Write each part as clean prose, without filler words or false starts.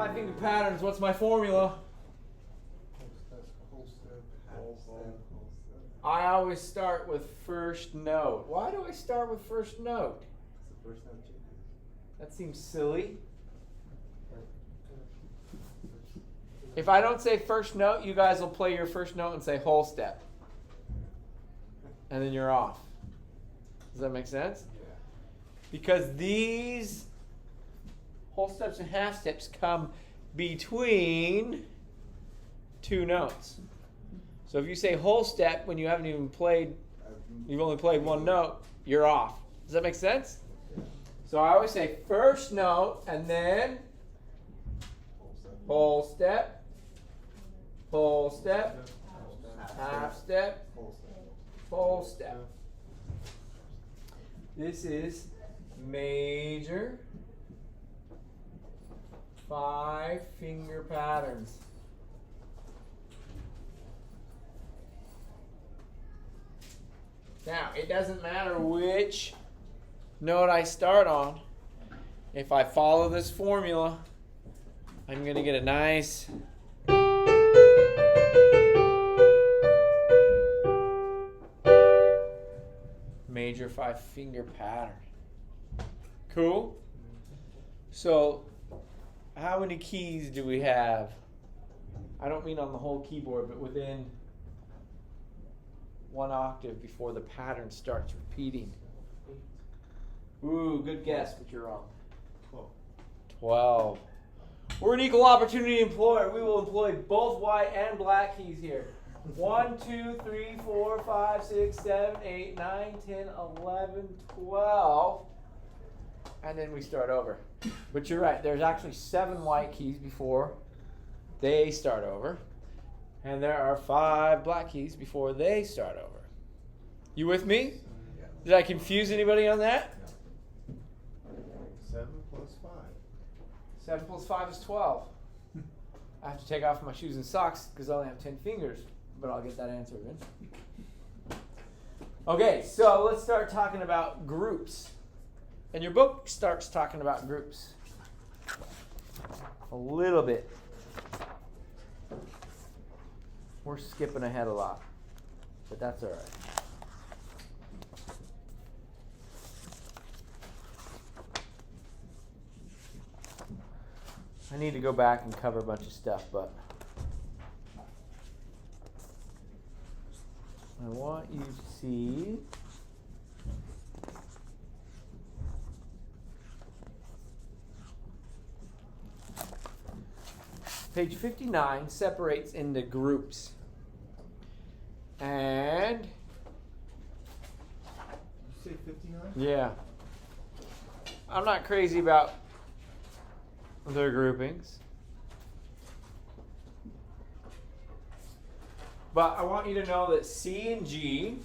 5 finger patterns. What's my formula? I always start with first note. Why do I start with first note? That seems silly. If I don't say first note, you guys will play your first note and say whole step. And then you're off. Does that make sense? Yeah. Because these whole steps and half steps come between two notes. So if you say whole step when you haven't even played, you've only played one note, you're off. Does that make sense? So I always say first note and then whole step, whole step, half step, whole step. This is major 5 finger patterns. Now, it doesn't matter which note I start on. If I follow this formula, I'm going to get a nice major 5 finger pattern. Cool? So, how many keys do we have? I don't mean on the whole keyboard, but within 1 octave before the pattern starts repeating. Ooh, good guess, but you're wrong. 12. We're an equal opportunity employer. We will employ both white and black keys here. 1, 2, 3, 4, 5, 6, 7, 8, 9, 10, 11, 12. And then we start over. But you're right, there's actually 7 white keys before they start over. And there are 5 black keys before they start over. You with me? Did I confuse anybody on that? 7 plus 5. 7 plus 5 is 12. I have to take off my shoes and socks because I only have 10 fingers, but I'll get that answer eventually. Okay, so let's start talking about groups. And your book starts talking about groups a little bit. We're skipping ahead a lot, but that's all right. I need to go back and cover a bunch of stuff, but I want you to see page 59 separates into groups. And Did you say 59? yeah, I'm not crazy about their groupings, but I want you to know that C and G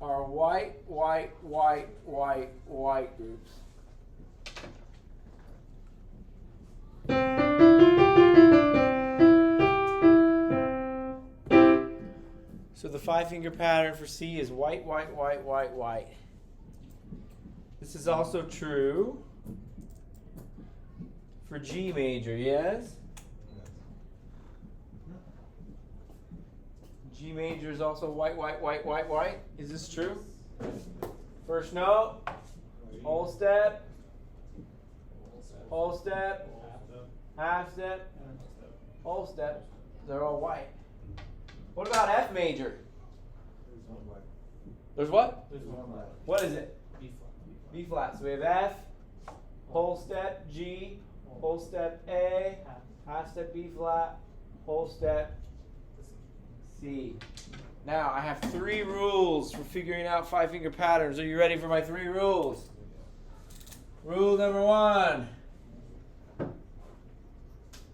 are white, white, white, white, white groups. So the 5 finger pattern for C is white, white, white, white, white. This is also true for G major, yes? G major is also white, white, white, white, white. Is this true? First note, whole step, whole step, half step, whole step. They're all white. What about F major? There's 1 white. There's what? There's 1 white. What is it? B flat. B flat. So we have F, whole step, G, whole step, A, half step, B flat, whole step, C. Now I have 3 rules for figuring out 5 finger patterns. Are you ready for my 3 rules? Rule number 1.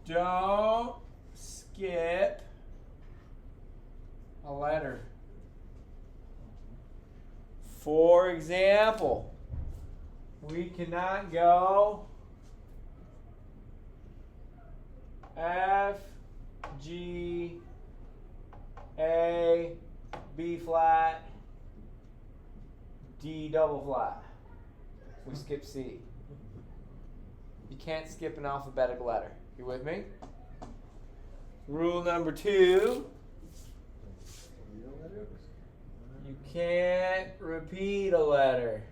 Don't skip a letter. For example, we cannot go F, G, A, B flat, D double flat. We skip C. You can't skip an alphabetical letter. You with me? Rule number 2. You can't repeat a letter.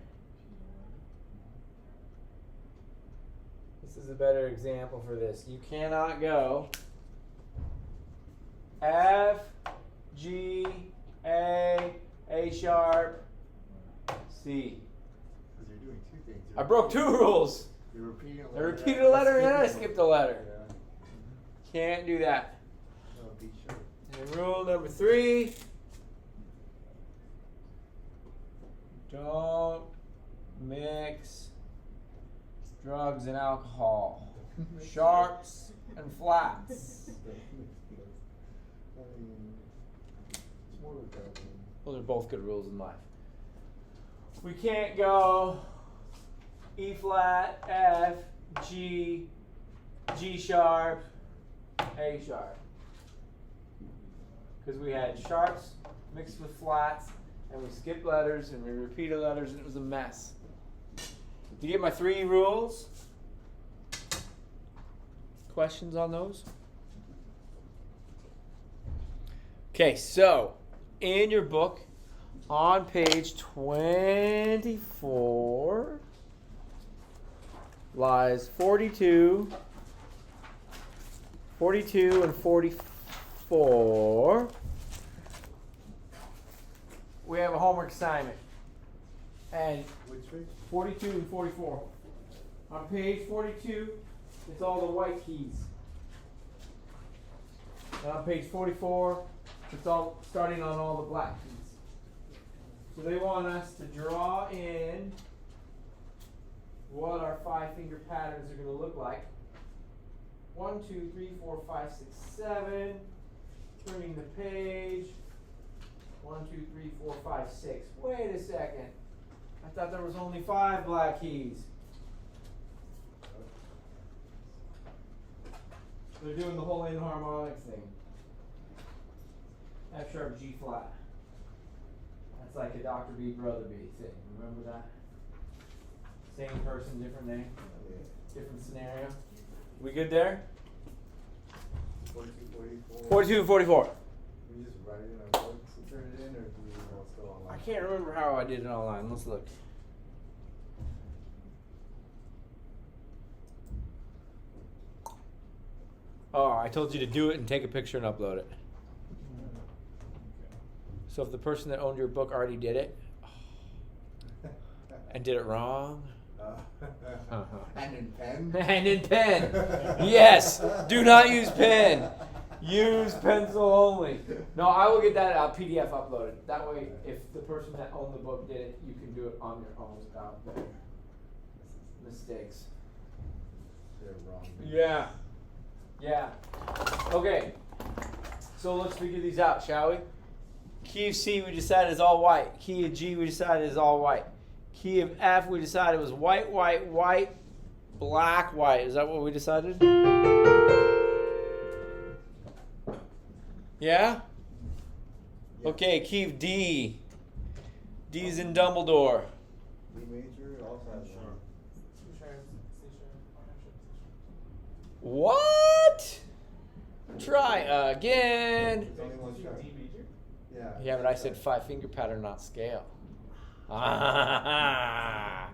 This is a better example for this. You cannot go F, G, A sharp, C. Because you're doing two things. I broke 2 rules. You're repeating a I letter. repeated a letter and then I skipping skipped a letter. Yeah. Can't do that. No, be sure. And rule number 3. Don't mix drugs and alcohol. Sharps and flats. It's more like that. Those are both good rules in life. We can't go E flat, F, G, G sharp, A sharp. Because we had sharps mixed with flats, and we skipped letters, and we repeated letters, and it was a mess. Did you get my 3 rules? Questions on those? Okay, so in your book, on page 24, lies 42, and 44. We have a homework assignment. And Which page? 42 and 44. On page 42, it's all the white keys. And on page 44, it's all starting on all the black keys. So they want us to draw in what our 5-finger patterns are going to look like. 1, 2, 3, 4, 5, 6, 7. Turning the page. 1, 2, 3, 4, 5, 6. Wait a second. I thought there was only 5 black keys. They're doing the whole inharmonics thing. F sharp, G flat. That's like a Dr. B, Brother B thing. Remember that? Same person, different name, different scenario. We good there? 42, 44. 42 and 44. We just write it in our books and turn it in, or do we know it's still online? I can't remember how I did it online. Let's look. Oh, I told you to do it and take a picture and upload it. So if the person that owned your book already did it and did it wrong. And in pen? And in pen. Yes. Do not use pen. Use pencil only. No, I will get that PDF uploaded. That way, if the person that owned the book did it, you can do it on your own without mistakes. They're wrong. Yeah. Yeah. Okay. So let's figure these out, shall we? Key of C we decided is all white. Key of G we decided is all white. Key of F we decided was white, white, white, black, white. Is that what we decided? Yeah? Okay, key of D. D's in Dumbledore. D major also has one. What? Try again. There's only one chart. Yeah. Yeah, but I said 5-finger pattern, not scale. Ah.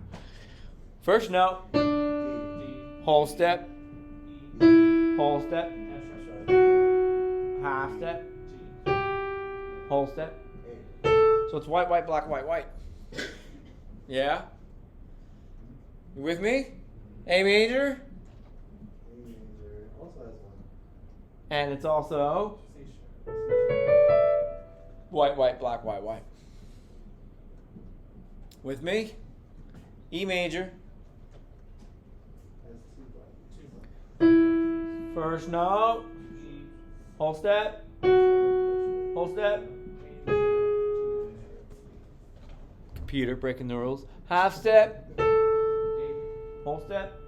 First note. Whole step. Whole step. Half step. Whole step. So it's white, white, black, white, white. Yeah? You with me? A major. A major also has one. And it's also white, white, black, white, white. With me? E major. Has 2 black. First note. Whole step. Whole step. Computer breaking the rules. Half step. Whole step.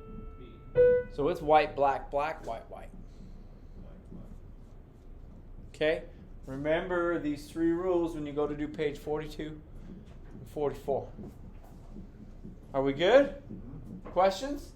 So it's white, black, black, white, white. Okay? Remember these 3 rules when you go to do page 42 and 44. Are we good? Questions?